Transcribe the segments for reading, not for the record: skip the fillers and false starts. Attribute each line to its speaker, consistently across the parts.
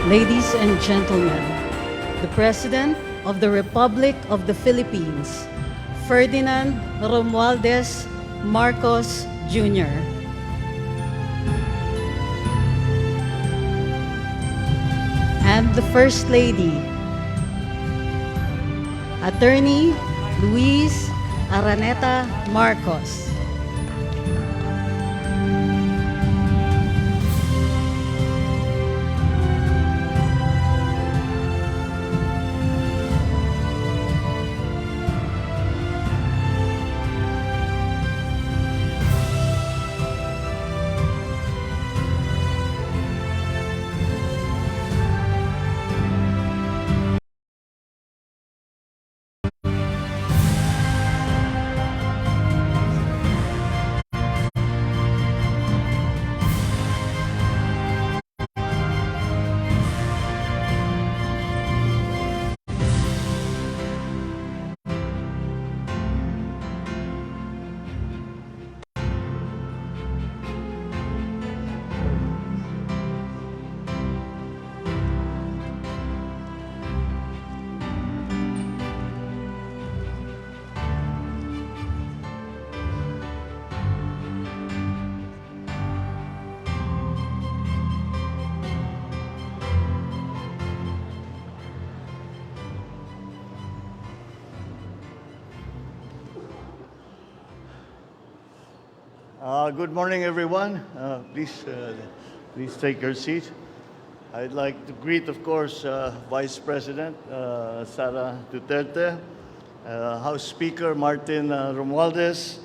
Speaker 1: Ladies and gentlemen, the President of the Republic of the Philippines, Ferdinand Romualdez Marcos Jr. And the First Lady, Attorney Luis Araneta Marcos.
Speaker 2: Good morning, everyone. Please take your seat. I'd like to greet, of course, Vice President Sara Duterte, House Speaker Martin Romualdez,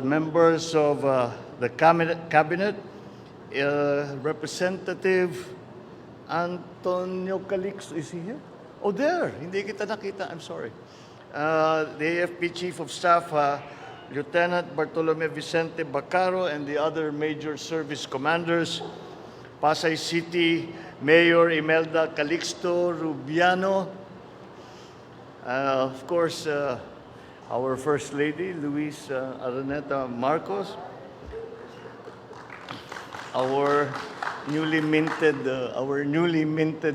Speaker 2: members of the cabinet, Representative Antonio Calixto. Is he here? Oh, there. Hindi kita nakita. I'm sorry. The AFP Chief of Staff, Lieutenant Bartolome Vicente Bacaro, and the other major service commanders, Pasay City Mayor Imelda Calixto Rubiano, of course, our First Lady, Luis Araneta Marcos, our newly minted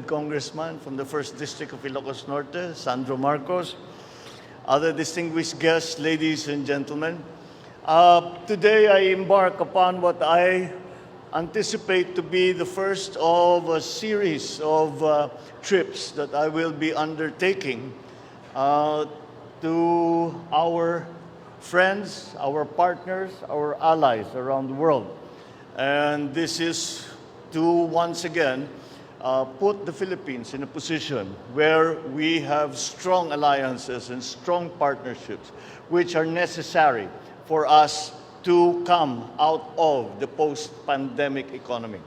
Speaker 2: congressman from the 1st District of Ilocos Norte, Sandro Marcos, other distinguished guests, ladies and gentlemen. Today I embark upon what I anticipate to be the first of a series of trips that I will be undertaking to our friends, our partners, our allies around the world. And this is to once again put the Philippines in a position where we have strong alliances and strong partnerships which are necessary for us to come out of the post-pandemic economy.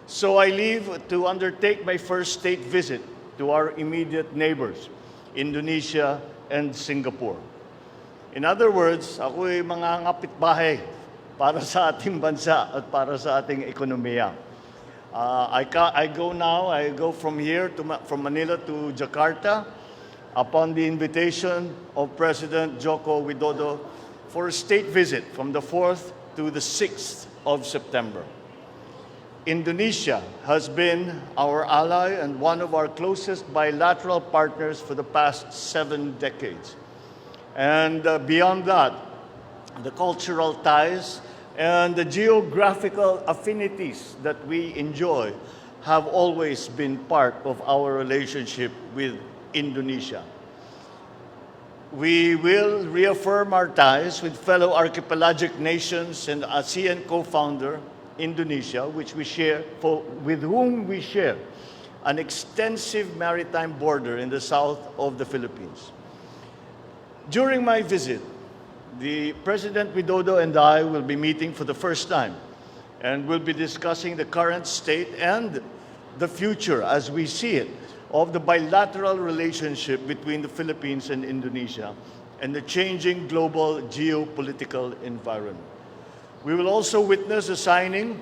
Speaker 2: So I leave to undertake my first state visit to our immediate neighbors, Indonesia and Singapore. In other words, ako'y mga ngapitbahay para sa ating bansa at para sa ating ekonomiya. I go from here, from Manila to Jakarta, upon the invitation of President Joko Widodo for a state visit from the 4th to the 6th of September. Indonesia has been our ally and one of our closest bilateral partners for the past 7 decades. And beyond that, the cultural ties and the geographical affinities that we enjoy have always been part of our relationship with Indonesia. We will reaffirm our ties with fellow archipelagic nations and ASEAN co-founder, Indonesia, with whom we share an extensive maritime border in the south of the Philippines. During my visit, the President Widodo and I will be meeting for the first time, and we'll be discussing the current state and the future as we see it of the bilateral relationship between the Philippines and Indonesia and the changing global geopolitical environment. We will also witness the signing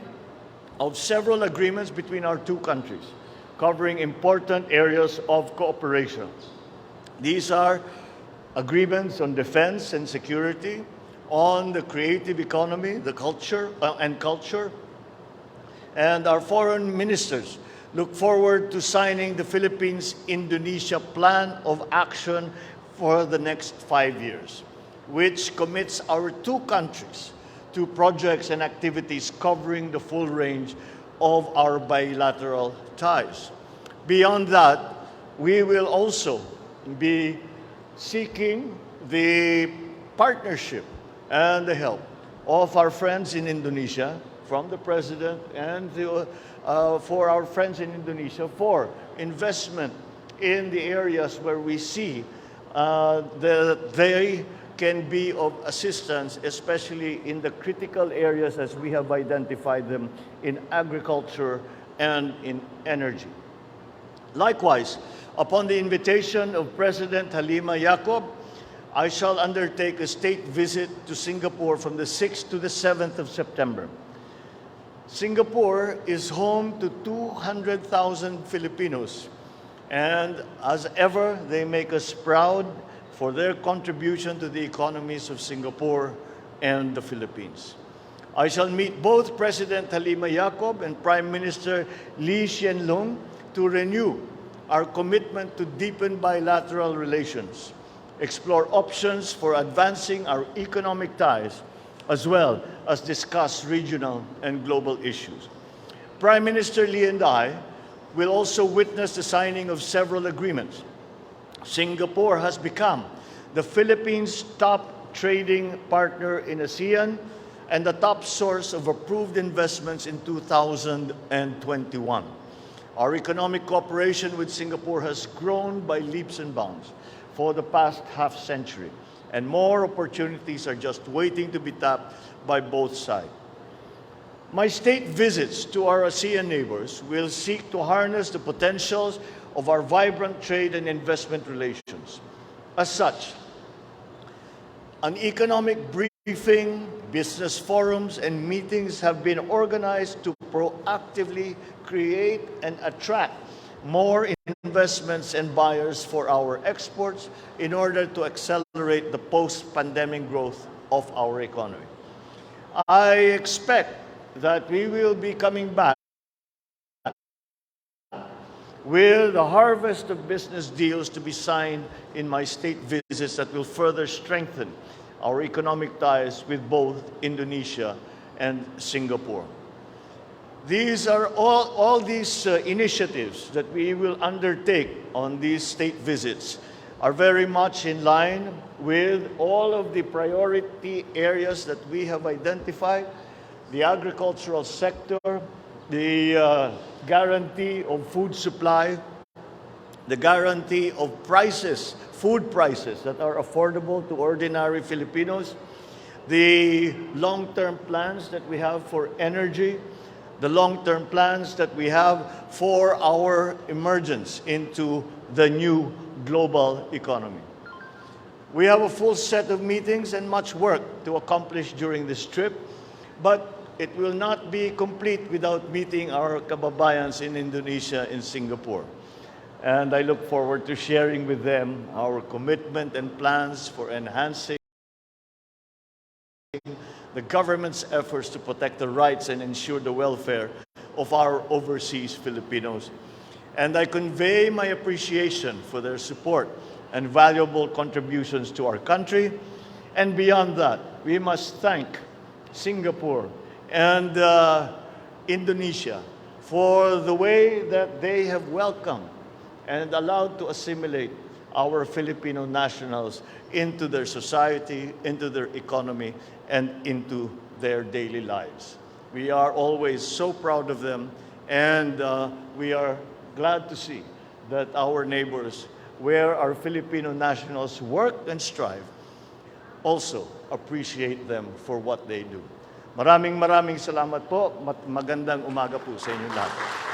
Speaker 2: of several agreements between our two countries, covering important areas of cooperation. These are agreements on defense and security, on the creative economy, the culture, and our foreign ministers look forward to signing the Philippines-Indonesia Plan of Action for the next 5 years, which commits our two countries to projects and activities covering the full range of our bilateral ties. Beyond that, we will also be seeking the partnership and the help of our friends in Indonesia, from the President, and for our friends in Indonesia for investment in the areas where we see that they can be of assistance, especially in the critical areas as we have identified them in agriculture and in energy. Likewise, upon the invitation of President Halima Yacob, I shall undertake a state visit to Singapore from the 6th to the 7th of September. Singapore is home to 200,000 Filipinos, and as ever, they make us proud for their contribution to the economies of Singapore and the Philippines. I shall meet both President Halima Yacob and Prime Minister Lee Hsien Loong to renew our commitment to deepen bilateral relations, explore options for advancing our economic ties, as well as discuss regional and global issues. Prime Minister Lee and I will also witness the signing of several agreements. Singapore has become the Philippines' top trading partner in ASEAN and the top source of approved investments in 2021. Our economic cooperation with Singapore has grown by leaps and bounds for the past half century, and more opportunities are just waiting to be tapped by both sides. My state visits to our ASEAN neighbors will seek to harness the potentials of our vibrant trade and investment relations. As such, an economic briefing, business forums, and meetings have been organized to proactively create and attract more investments and buyers for our exports in order to accelerate the post-pandemic growth of our economy. I expect that we will be coming back with a harvest of business deals to be signed in my state visits that will further strengthen our economic ties with both Indonesia and Singapore. These are all these initiatives that we will undertake on these state visits are very much in line with all of the priority areas that we have identified: the agricultural sector, the guarantee of food supply, the guarantee of prices, food prices that are affordable to ordinary Filipinos, the long-term plans that we have for energy, the long-term plans that we have for our emergence into the new global economy. We have a full set of meetings and much work to accomplish during this trip, but it will not be complete without meeting our kababayans in Indonesia and Singapore. And I look forward to sharing with them our commitment and plans for enhancing the government's efforts to protect the rights and ensure the welfare of our overseas Filipinos. And I convey my appreciation for their support and valuable contributions to our country. And beyond that, we must thank Singapore and Indonesia for the way that they have welcomed and allowed to assimilate our Filipino nationals into their society, into their economy, and into their daily lives. We are always so proud of them, and we are glad to see that our neighbors, where our Filipino nationals work and strive, also appreciate them for what they do. Maraming salamat po. Magandang umaga po sa inyo lahat.